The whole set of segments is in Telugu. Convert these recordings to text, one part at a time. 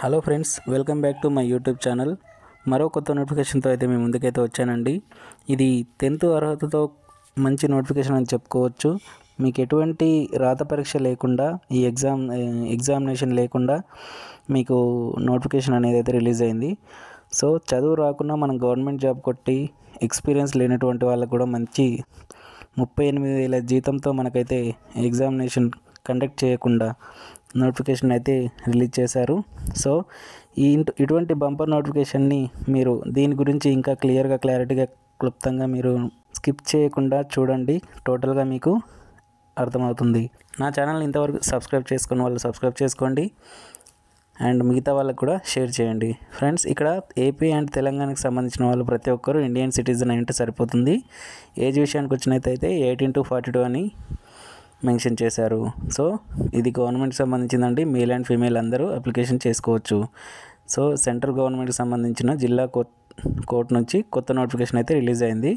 Hello friends, welcome back to my YouTube channel. మరో కొత్త నోటిఫికేషన్తో అయితే మీ ముందుకైతే వచ్చానండి. ఇది 10th అర్హతతో మంచి నోటిఫికేషన్ అని చెప్పుకోవచ్చు. మీకు ఎటువంటి రాత పరీక్ష లేకుండా ఈ ఎగ్జామినేషన్ లేకుండా మీకు నోటిఫికేషన్ అనేది అయితే రిలీజ్ అయింది. సో చదువు రాకుండా మనం గవర్నమెంట్ జాబ్ కొట్టి ఎక్స్పీరియన్స్ లేనటువంటి వాళ్ళకు కూడా మంచి 38,000 జీతంతో మనకైతే ఎగ్జామినేషన్ కండక్ట్ చేయకుండా నోటిఫికేషన్ అయితే రిలీజ్ చేశారు. సో ఇటువంటి బంపర్ నోటిఫికేషన్ని మీరు దీని గురించి ఇంకా క్లారిటీగా క్లుప్తంగా మీరు స్కిప్ చేయకుండా చూడండి. టోటల్గా మీకు అర్థమవుతుంది. నా ఛానల్ని ఇంతవరకు సబ్స్క్రైబ్ చేసుకున్న వాళ్ళు సబ్స్క్రైబ్ చేసుకోండి అండ్ మిగతా వాళ్ళకు కూడా షేర్ చేయండి. ఫ్రెండ్స్, ఇక్కడ ఏపీ అండ్ తెలంగాణకు సంబంధించిన వాళ్ళు ప్రతి ఒక్కరు ఇండియన్ సిటిజన్ అయితే సరిపోతుంది. ఏజ్ విషయానికి వచ్చినట్టయితే 18 to 42 అని మెన్షన్ చేశారు. సో ఇది గవర్నమెంట్కి సంబంధించిందండి. మేల్ అండ్ ఫీమేల్ అందరూ అప్లికేషన్ చేసుకోవచ్చు. సో సెంట్రల్ గవర్నమెంట్కి సంబంధించిన జిల్లా కోర్టు నుంచి కొత్త నోటిఫికేషన్ అయితే రిలీజ్ అయింది.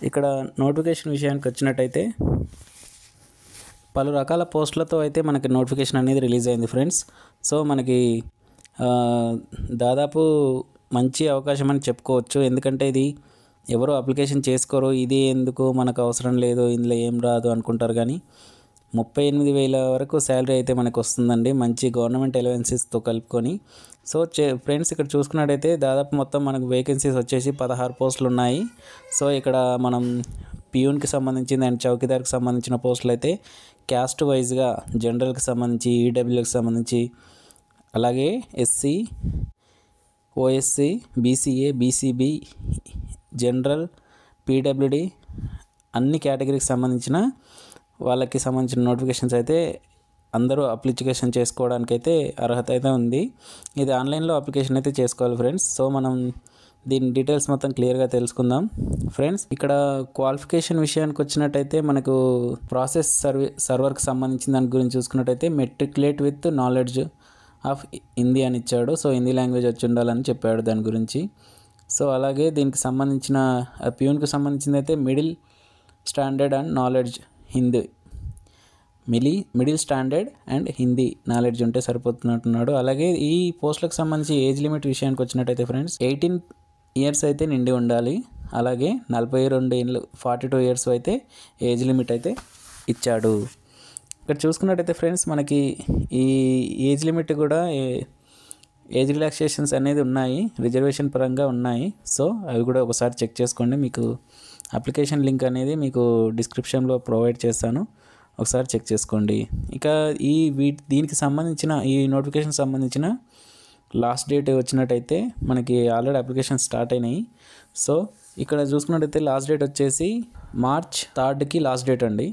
ఇక్కడ నోటిఫికేషన్ విషయానికి వచ్చినట్టయితే పలు రకాల పోస్టులతో అయితే మనకి నోటిఫికేషన్ అనేది రిలీజ్ అయింది ఫ్రెండ్స్. సో మనకి దాదాపు మంచి అవకాశం అని చెప్పుకోవచ్చు. ఎందుకంటే ఇది ఎవరు అప్లికేషన్ చేసుకోరు, ఇది ఎందుకు మనకు అవసరం లేదు, ఇందులో ఏం రాదు అనుకుంటారు. కానీ 38,000 వరకు శాలరీ అయితే మనకు వస్తుందండి, మంచి గవర్నమెంట్ అలవెన్సెస్తో కలుపుకొని. సో ఫ్రెండ్స్, ఇక్కడ చూసుకున్నట్టయితే దాదాపు మొత్తం మనకు వేకెన్సీస్ వచ్చేసి 16 పోస్టులు ఉన్నాయి. సో ఇక్కడ మనం పియూన్కి సంబంధించింది అండ్ చౌకీదార్కి సంబంధించిన పోస్టులు అయితే క్యాస్ట్ వైజ్గా జనరల్కి సంబంధించి, ఈడబ్ల్యూకి సంబంధించి, అలాగే SC, OSC, BCA, BCB, general, PWD అన్ని కేటగిరీకి సంబంధించిన వాళ్ళకి సంబంధించిన నోటిఫికేషన్స్ అయితే అందరూ అప్లికేషన్ చేసుకోవడానికి అయితే అర్హత అయితే ఉంది. ఇది ఆన్లైన్లో అప్లికేషన్ అయితే చేసుకోవాలి ఫ్రెండ్స్. సో మనం దీని డీటెయిల్స్ మొత్తం క్లియర్గా తెలుసుకుందాం. ఫ్రెండ్స్, ఇక్కడ క్వాలిఫికేషన్ విషయానికి వచ్చినట్టయితే మనకు ప్రాసెస్ సర్వర్కి సంబంధించిన దాని గురించి చూసుకున్నట్టయితే మెట్రికులేట్ విత్ నాలెడ్జ్ ఆఫ్ హిందీ అని ఇచ్చాడు. సో హిందీ లాంగ్వేజ్ వచ్చి ఉండాలని చెప్పాడు దాని గురించి. సో అలాగే దీనికి సంబంధించిన ప్యూన్కి సంబంధించింది అయితే middle standard and knowledge Hindi, middle standard and Hindi knowledge ఉంటే సరిపోతున్నట్టున్నాడు. అలాగే ఈ పోస్టులకు సంబంధించి ఏజ్ లిమిట్ విషయానికి వచ్చినట్టయితే ఫ్రెండ్స్ 18 years అయితే నిండి ఉండాలి. అలాగే 42 ఏళ్ళు 42 years అయితే ఏజ్ లిమిట్ అయితే ఇచ్చాడు. ఇక్కడ చూసుకున్నట్టయితే ఫ్రెండ్స్ మనకి ఈ ఏజ్ లిమిట్ కూడా ఏజ్ రిలాక్సేషన్స్ అనేది ఉన్నాయి, రిజర్వేషన్ పరంగా ఉన్నాయి. సో అవి కూడా ఒకసారి చెక్ చేసుకోండి. మీకు అప్లికేషన్ లింక్ అనేది మీకు డిస్క్రిప్షన్లో ప్రొవైడ్ చేస్తాను, ఒకసారి చెక్ చేసుకోండి. ఇక దీనికి సంబంధించిన ఈ నోటిఫికేషన్ సంబంధించిన లాస్ట్ డేట్ వచ్చినట్టయితే మనకి ఆల్రెడీ అప్లికేషన్ స్టార్ట్ అయినాయి. సో ఇక్కడ చూసుకున్నట్టయితే లాస్ట్ డేట్ వచ్చేసి March 3కి లాస్ట్ డేట్ అండి.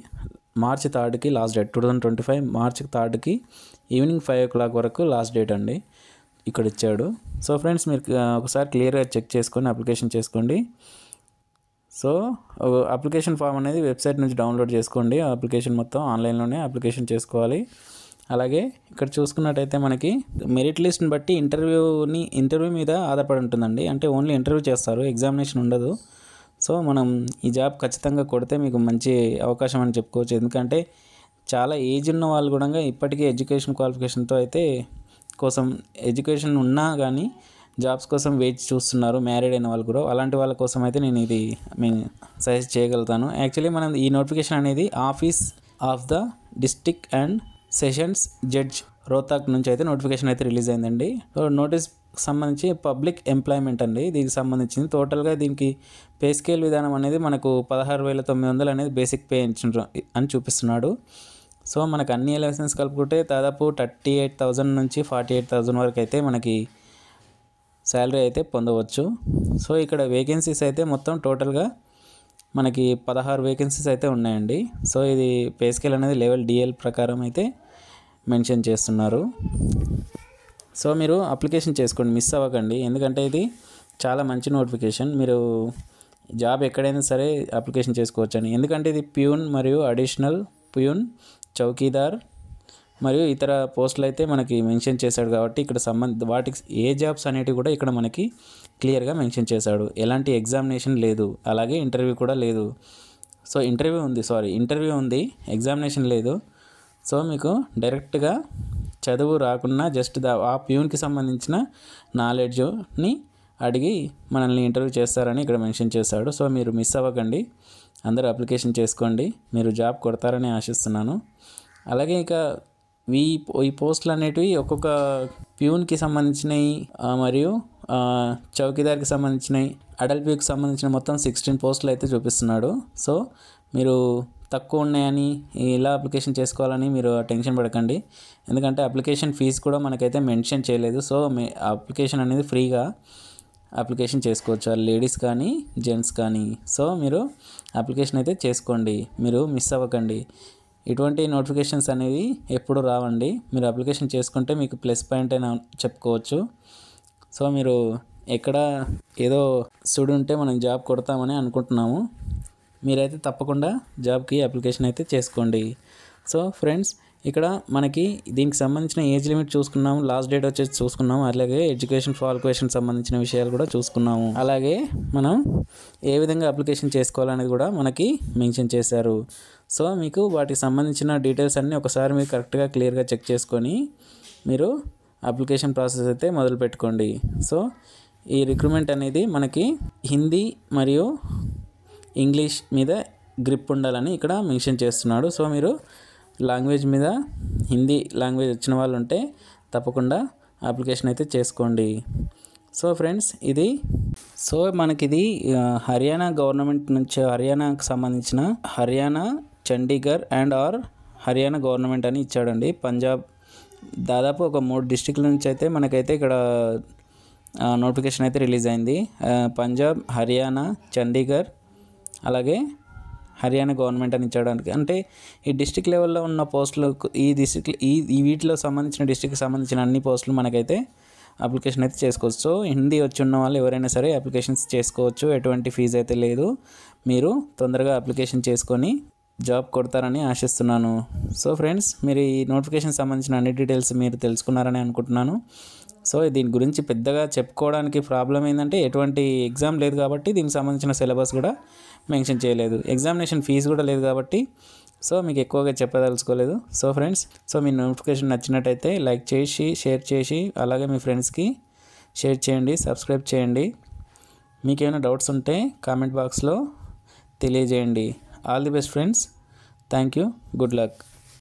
March 3కి లాస్ట్ డేట్, 2025 March 3కి ఈవినింగ్ 5 o'clock వరకు లాస్ట్ డేట్ అండి ఇక్కడ ఇచ్చాడు. సో ఫ్రెండ్స్, మీరు ఒకసారి క్లియర్గా చెక్ చేసుకొని అప్లికేషన్ చేసుకోండి. సో అప్లికేషన్ ఫామ్ అనేది వెబ్సైట్ నుంచి డౌన్లోడ్ చేసుకోండి. అప్లికేషన్ మొత్తం ఆన్లైన్లోనే అప్లికేషన్ చేసుకోవాలి. అలాగే ఇక్కడ చూసుకున్నట్టయితే మనకి మెరిట్ లిస్ట్ని బట్టి ఇంటర్వ్యూ మీద ఆధారపడి ఉంటుందండి. అంటే ఓన్లీ ఇంటర్వ్యూ చేస్తారు, ఎగ్జామినేషన్ ఉండదు. సో మనం ఈ జాబ్ ఖచ్చితంగా కొడితే మీకు మంచి అవకాశం అని చెప్పుకోవచ్చు. ఎందుకంటే చాలా ఏజ్ ఉన్న వాళ్ళు కూడా ఇప్పటికీ ఎడ్యుకేషన్ క్వాలిఫికేషన్తో అయితే కోసం ఎడ్యుకేషన్ ఉన్నా కానీ జాబ్స్ కోసం వెయిట్ చూస్తున్నారు, మ్యారీడ్ అయిన వాళ్ళు కూడా. అలాంటి వాళ్ళ కోసం అయితే నేను ఇది సజెస్ట్ చేయగలుగుతాను. యాక్చువల్లీ మనం ఈ నోటిఫికేషన్ అనేది office of the district and sessions judge Rohtak నుంచి అయితే నోటిఫికేషన్ అయితే రిలీజ్ అయిందండి. సో నోటీస్ సంబంధించి పబ్లిక్ ఎంప్లాయ్మెంట్ అండి దీనికి సంబంధించింది. టోటల్గా దీనికి పే స్కేల్ విధానం అనేది మనకు 16,900 అనేది బేసిక్ పే అని చూపిస్తున్నాడు. సో మనకు అన్ని లైసెన్స్ కలుపుకుంటే దాదాపు 38,000 నుంచి 48,000 వరకు అయితే మనకి శాలరీ అయితే పొందవచ్చు. సో ఇక్కడ వేకెన్సీస్ అయితే మొత్తం టోటల్గా మనకి 16 వేకెన్సీస్ అయితే ఉన్నాయండి. సో ఇది పే స్కేల్ అనేది లెవెల్ DL ప్రకారం అయితే మెన్షన్ చేస్తున్నారు. సో మీరు అప్లికేషన్ చేసుకోండి, మిస్ అవ్వకండి. ఎందుకంటే ఇది చాలా మంచి నోటిఫికేషన్. మీరు జాబ్ ఎక్కడైనా సరే అప్లికేషన్ చేసుకోవచ్చండి. ఎందుకంటే ఇది ప్యూన్ మరియు అడిషనల్ ప్యూన్, చౌకీదార్ మరియు ఇతర పోస్టులు అయితే మనకి మెన్షన్ చేశాడు. కాబట్టి ఇక్కడ వాటికి ఏ జాబ్స్ అనేటివి కూడా ఇక్కడ మనకి క్లియర్గా మెన్షన్ చేశాడు. ఎలాంటి ఎగ్జామినేషన్ లేదు, అలాగే ఇంటర్వ్యూ కూడా లేదు. సో ఇంటర్వ్యూ ఉంది, ఎగ్జామినేషన్ లేదు. సో మీకు డైరెక్ట్గా చదువు రాకున్నా జస్ట్ ఆ ప్యూన్కి సంబంధించిన నాలెడ్జ్ని అడిగి మనల్ని ఇంటర్వ్యూ చేస్తారని ఇక్కడ మెన్షన్ చేశాడు. సో మీరు మిస్ అవ్వకండి, అందరూ అప్లికేషన్ చేసుకోండి, మీరు జాబ్ కొడతారని ఆశిస్తున్నాను. అలాగే ఇక ఈ పోస్టులు అనేటివి ఒక్కొక్క ప్యూన్కి సంబంధించినవి మరియు చౌకీదార్కి సంబంధించినవి, అడల్ట్ ప్యూకి సంబంధించిన మొత్తం 16 పోస్టులు అయితే చూపిస్తున్నాడు. సో మీరు తక్కువ ఉన్నాయని ఇలా అప్లికేషన్ చేసుకోవాలని మీరు టెన్షన్ పడకండి, ఎందుకంటే అప్లికేషన్ ఫీజు కూడా మనకైతే మెన్షన్ చేయలేదు. సో అప్లికేషన్ అనేది ఫ్రీగా అప్లికేషన్ చేసుకోవచ్చు, లేడీస్ కానీ జెంట్స్ కానీ. సో మీరు అప్లికేషన్ అయితే చేసుకోండి, మీరు మిస్ అవ్వకండి. ఇటువంటి నోటిఫికేషన్స్ అనేవి ఎప్పుడు రావండి, మీరు అప్లికేషన్ చేసుకుంటే మీకు ప్లస్ పాయింట్ అయినా చెప్పుకోవచ్చు. సో మీరు ఎక్కడ ఏదో సుడుంటే మనం జాబ్ కొడతామని అనుకుంటున్నాము, మీరైతే తప్పకుండా జాబ్కి అప్లికేషన్ అయితే చేసుకోండి. సో ఫ్రెండ్స్, ఇక్కడ మనకి దీనికి సంబంధించిన ఏజ్ లిమిట్ చూసుకున్నాము, లాస్ట్ డేట్ వచ్చేసి చూసుకున్నాము, అలాగే ఎడ్యుకేషన్ క్వాలిఫికేషన్ సంబంధించిన విషయాలు కూడా చూసుకున్నాము. అలాగే మనం ఏ విధంగా అప్లికేషన్ చేసుకోవాలనేది కూడా మనకి మెన్షన్ చేశారు. సో మీకు వాటికి సంబంధించిన డీటెయిల్స్ అన్నీ ఒకసారి మీరు కరెక్ట్గా క్లియర్గా చెక్ చేసుకొని మీరు అప్లికేషన్ ప్రాసెస్ అయితే మొదలు పెట్టుకోండి. సో ఈ రిక్రూట్మెంట్ అనేది మనకి హిందీ మరియు ఇంగ్లీష్ మీద గ్రిప్ ఉండాలని ఇక్కడ మెన్షన్ చేస్తున్నాడు. సో మీరు లాంగ్వేజ్ మీద హిందీ లాంగ్వేజ్ వచ్చిన వాళ్ళు ఉంటే తప్పకుండా అప్లికేషన్ అయితే చేసుకోండి. సో ఫ్రెండ్స్, మనకిది హర్యానా గవర్నమెంట్ నుంచి, హర్యానాకు సంబంధించిన హర్యానా, చండీగఢ్ అండ్ హర్యానా గవర్నమెంట్ అని ఇచ్చాడండి. పంజాబ్ దాదాపు ఒక 3 డిస్ట్రిక్ట్ల నుంచి అయితే మనకైతే ఇక్కడ నోటిఫికేషన్ అయితే రిలీజ్ అయింది. పంజాబ్, హర్యానా, చండీగఢ్ అలాగే హర్యానా గవర్నమెంట్ అని ఇచ్చడానికి, అంటే ఈ డిస్ట్రిక్ట్ లెవెల్లో ఉన్న పోస్టులు, ఈ వీటిలో సంబంధించిన డిస్ట్రిక్ట్కి సంబంధించిన అన్ని పోస్టులు మనకైతే అప్లికేషన్ అయితే చేసుకోవచ్చు. సో హిందీ వచ్చి ఉన్న వాళ్ళు ఎవరైనా సరే అప్లికేషన్స్ చేసుకోవచ్చు, ఎటువంటి ఫీజు అయితే లేదు. మీరు తొందరగా అప్లికేషన్ చేసుకొని జాబ్ కొడతారని ఆశిస్తున్నాను. సో ఫ్రెండ్స్, మీరు ఈ నోటిఫికేషన్ సంబంధించిన అన్ని డీటెయిల్స్ మీరు తెలుసుకున్నారని అనుకుంటున్నాను. సో దీని గురించి పెద్దగా చెప్పుకోవడానికి ప్రాబ్లం ఏంటంటే ఎటువంటి ఎగ్జామ్ లేదు కాబట్టి దీనికి సంబంధించిన సిలబస్ కూడా మెన్షన్ చేయలేదు, ఎగ్జామినేషన్ ఫీజు కూడా లేదు కాబట్టి సో మీకు ఎక్కువగా చెప్పదలుచుకోలేదు. సో ఫ్రెండ్స్, మీ నోటిఫికేషన్ నచ్చినట్టయితే లైక్ చేసి, షేర్ చేసి, అలాగే మీ ఫ్రెండ్స్కి షేర్ చేయండి, సబ్స్క్రైబ్ చేయండి. మీకు ఏమైనా డౌట్స్ ఉంటే కామెంట్ బాక్స్లో తెలియజేయండి. All the best friends, thank you, good luck.